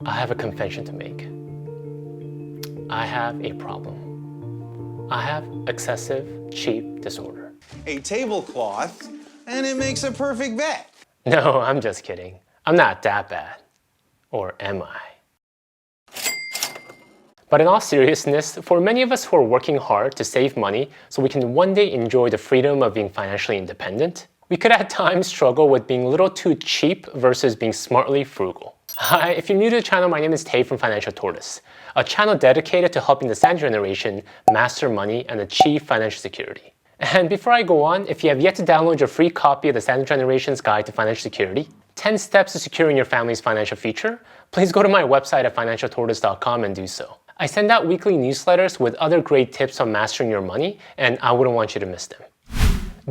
I have a confession to make. I have a problem. I have excessive cheap disorder. A tablecloth, and it makes a perfect bed. No, I'm just kidding. I'm not that bad. Or am I? But in all seriousness, for many of us who are working hard to save money so we can one day enjoy the freedom of being financially independent, we could at times struggle with being a little too cheap versus being smartly frugal. Hi, if you're new to the channel, my name is Tay from Financial Tortoise, a channel dedicated to helping the second generation master money and achieve financial security. And before I go on, if you have yet to download your free copy of the second generation's guide to financial security, 10 steps to securing your family's financial future, please go to my website at financialtortoise.com and do so. I send out weekly newsletters with other great tips on mastering your money, and I wouldn't want you to miss them.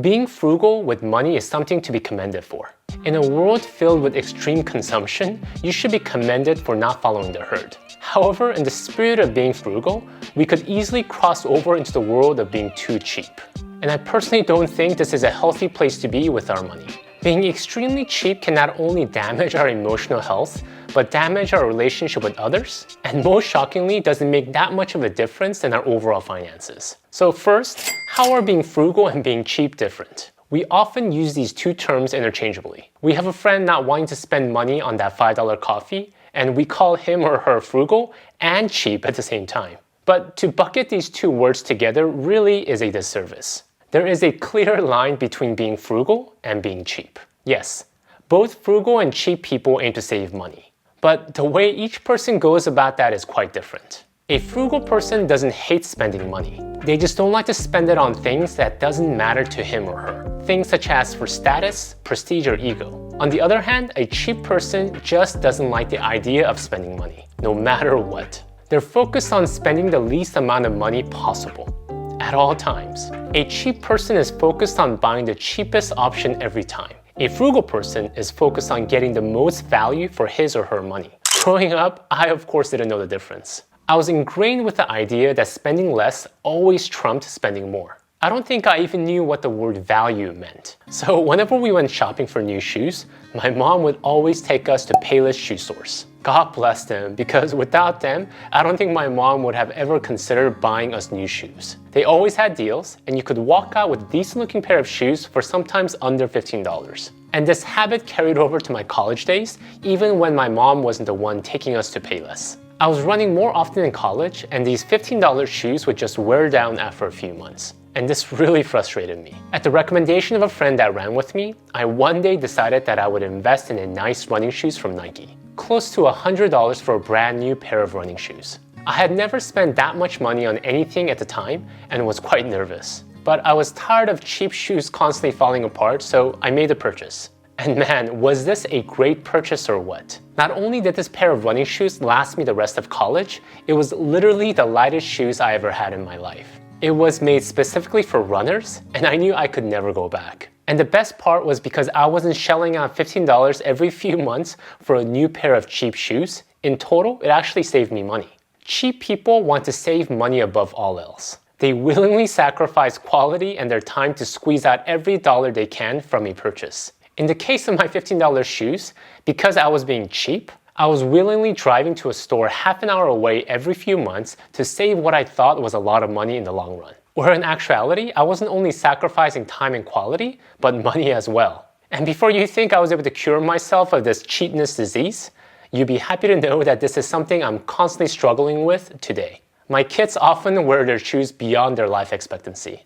Being frugal with money is something to be commended for. In a world filled with extreme consumption, you should be commended for not following the herd. However, in the spirit of being frugal, we could easily cross over into the world of being too cheap. And I personally don't think this is a healthy place to be with our money. Being extremely cheap can not only damage our emotional health, but damage our relationship with others, and most shockingly, doesn't make that much of a difference in our overall finances. So first, how are being frugal and being cheap different? We often use these two terms interchangeably. We have a friend not wanting to spend money on that $5 coffee, and we call him or her frugal and cheap at the same time. But to bucket these two words together really is a disservice. There is a clear line between being frugal and being cheap. Yes, both frugal and cheap people aim to save money. But the way each person goes about that is quite different. A frugal person doesn't hate spending money. They just don't like to spend it on things that doesn't matter to him or her. Things such as for status, prestige, or ego. On the other hand, a cheap person just doesn't like the idea of spending money, no matter what. They're focused on spending the least amount of money possible, at all times. A cheap person is focused on buying the cheapest option every time. A frugal person is focused on getting the most value for his or her money. Growing up, I of course didn't know the difference. I was ingrained with the idea that spending less always trumped spending more. I don't think I even knew what the word value meant. So whenever we went shopping for new shoes, my mom would always take us to Payless Shoe Stores. God bless them, because without them, I don't think my mom would have ever considered buying us new shoes. They always had deals, and you could walk out with a decent looking pair of shoes for sometimes under $15. And this habit carried over to my college days, even when my mom wasn't the one taking us to Payless. I was running more often in college, and these $15 shoes would just wear down after a few months. And this really frustrated me. At the recommendation of a friend that ran with me, I one day decided that I would invest in a nice running shoes from Nike. Close to $100 for a brand new pair of running shoes. I had never spent that much money on anything at the time and was quite nervous. But I was tired of cheap shoes constantly falling apart, so I made the purchase. And man, was this a great purchase or what? Not only did this pair of running shoes last me the rest of college, it was literally the lightest shoes I ever had in my life. It was made specifically for runners, and I knew I could never go back. And the best part was because I wasn't shelling out $15 every few months for a new pair of cheap shoes. In total, it actually saved me money. Cheap people want to save money above all else. They willingly sacrifice quality and their time to squeeze out every dollar they can from a purchase. In the case of my $15 shoes, because I was being cheap, I was willingly driving to a store half an hour away every few months to save what I thought was a lot of money in the long run. Where in actuality, I wasn't only sacrificing time and quality, but money as well. And before you think I was able to cure myself of this cheapness disease, you'd be happy to know that this is something I'm constantly struggling with today. My kids often wear their shoes beyond their life expectancy.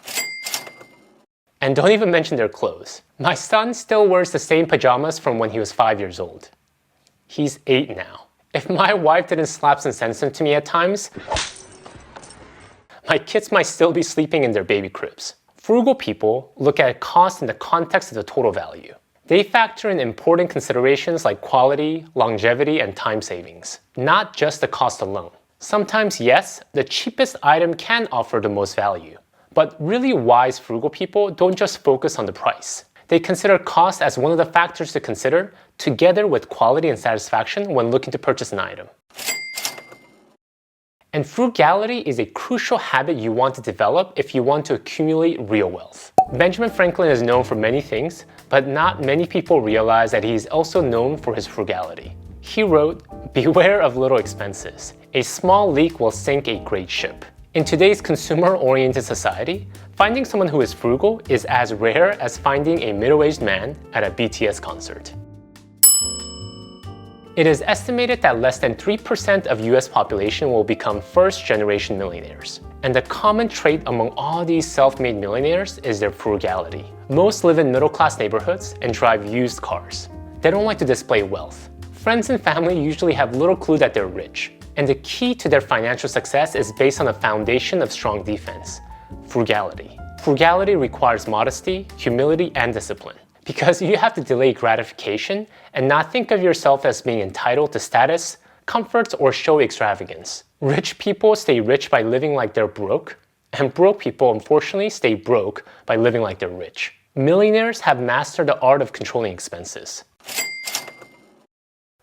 And don't even mention their clothes. My son still wears the same pajamas from when he was 5 years old. He's 8 now. If my wife didn't slap some sense into me at times, my kids might still be sleeping in their baby cribs. Frugal people look at cost in the context of the total value. They factor in important considerations like quality, longevity, and time savings, not just the cost alone. Sometimes, yes, the cheapest item can offer the most value. But really wise frugal people don't just focus on the price. They consider cost as one of the factors to consider, together with quality and satisfaction when looking to purchase an item. And frugality is a crucial habit you want to develop if you want to accumulate real wealth. Benjamin Franklin is known for many things, but not many people realize that he is also known for his frugality. He wrote, "Beware of little expenses. A small leak will sink a great ship." In today's consumer-oriented society, finding someone who is frugal is as rare as finding a middle-aged man at a BTS concert. It is estimated that less than 3% of US population will become first-generation millionaires. And the common trait among all these self-made millionaires is their frugality. Most live in middle-class neighborhoods and drive used cars. They don't like to display wealth. Friends and family usually have little clue that they're rich. And the key to their financial success is based on a foundation of strong defense: frugality. Frugality requires modesty, humility, and discipline. Because you have to delay gratification and not think of yourself as being entitled to status, comforts, or show extravagance. Rich people stay rich by living like they're broke, and broke people unfortunately stay broke by living like they're rich. Millionaires have mastered the art of controlling expenses.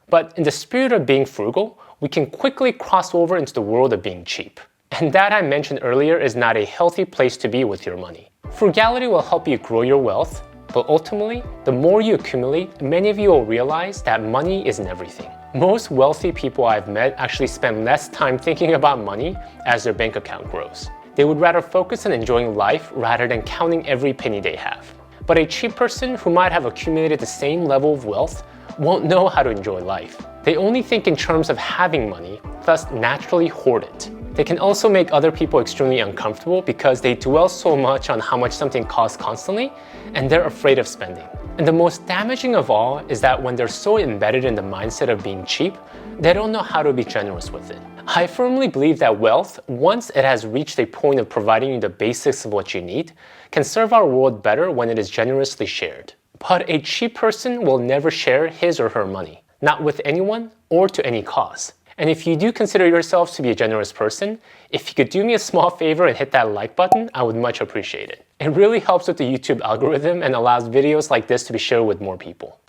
But in the spirit of being frugal, we can quickly cross over into the world of being cheap. And that I mentioned earlier is not a healthy place to be with your money. Frugality will help you grow your wealth, but ultimately, the more you accumulate, many of you will realize that money isn't everything. Most wealthy people I've met actually spend less time thinking about money as their bank account grows. They would rather focus on enjoying life rather than counting every penny they have. But a cheap person who might have accumulated the same level of wealth won't know how to enjoy life. They only think in terms of having money, thus naturally hoard it. They can also make other people extremely uncomfortable because they dwell so much on how much something costs constantly, and they're afraid of spending. And the most damaging of all is that when they're so embedded in the mindset of being cheap, they don't know how to be generous with it. I firmly believe that wealth, once it has reached a point of providing you the basics of what you need, can serve our world better when it is generously shared. But a cheap person will never share his or her money, not with anyone or to any cause. And if you do consider yourself to be a generous person, if you could do me a small favor and hit that like button, I would much appreciate it. It really helps with the YouTube algorithm and allows videos like this to be shared with more people.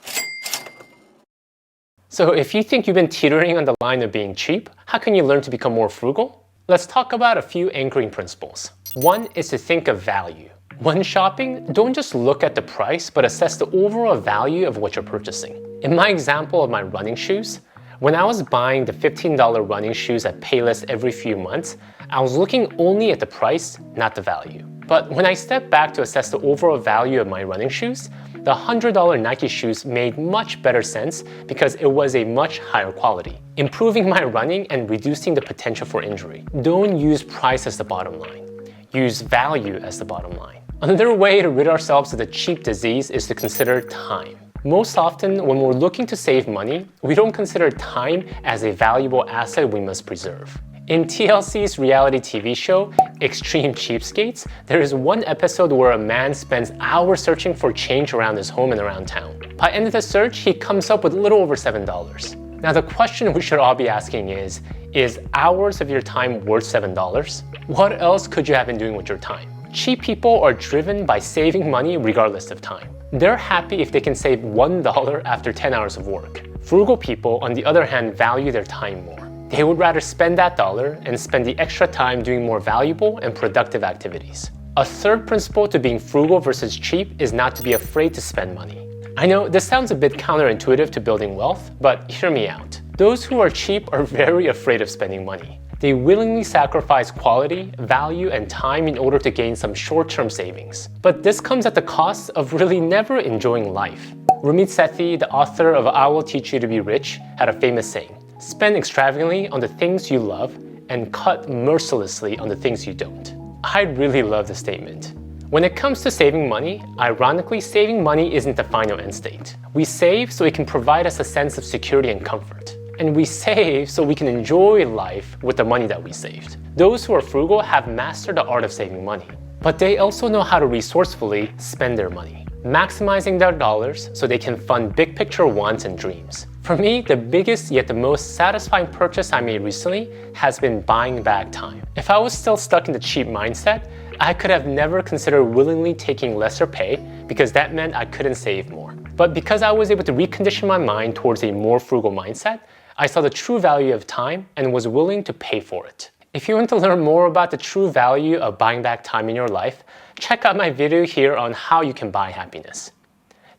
So if you think you've been teetering on the line of being cheap, how can you learn to become more frugal? Let's talk about a few anchoring principles. One is to think of value. When shopping, don't just look at the price, but assess the overall value of what you're purchasing. In my example of my running shoes, when I was buying the $15 running shoes at Payless every few months, I was looking only at the price, not the value. But when I stepped back to assess the overall value of my running shoes, the $100 Nike shoes made much better sense because it was a much higher quality, improving my running and reducing the potential for injury. Don't use price as the bottom line. Use value as the bottom line. Another way to rid ourselves of the cheap disease is to consider time. Most often, when we're looking to save money, we don't consider time as a valuable asset we must preserve. In TLC's reality TV show, Extreme Cheapskates, there is one episode where a man spends hours searching for change around his home and around town. By the end of the search, he comes up with a little over $7. Now the question we should all be asking is hours of your time worth $7? What else could you have been doing with your time? Cheap people are driven by saving money regardless of time. They're happy if they can save $1 after 10 hours of work. Frugal people, on the other hand, value their time more. They would rather spend that dollar and spend the extra time doing more valuable and productive activities. A third principle to being frugal versus cheap is not to be afraid to spend money. I know this sounds a bit counterintuitive to building wealth, but hear me out. Those who are cheap are very afraid of spending money. They willingly sacrifice quality, value, and time in order to gain some short-term savings. But this comes at the cost of really never enjoying life. Ramit Sethi, the author of I Will Teach You to Be Rich, had a famous saying: spend extravagantly on the things you love and cut mercilessly on the things you don't. I really love the statement. When it comes to saving money, ironically, saving money isn't the final end state. We save so it can provide us a sense of security and comfort. And we save so we can enjoy life with the money that we saved. Those who are frugal have mastered the art of saving money, but they also know how to resourcefully spend their money, maximizing their dollars so they can fund big picture wants and dreams. For me, the biggest yet the most satisfying purchase I made recently has been buying back time. If I was still stuck in the cheap mindset, I could have never considered willingly taking lesser pay because that meant I couldn't save more. But because I was able to recondition my mind towards a more frugal mindset, I saw the true value of time and was willing to pay for it. If you want to learn more about the true value of buying back time in your life, check out my video here on how you can buy happiness.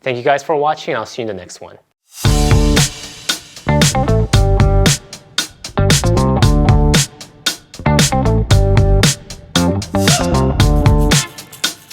Thank you guys for watching, and I'll see you in the next one.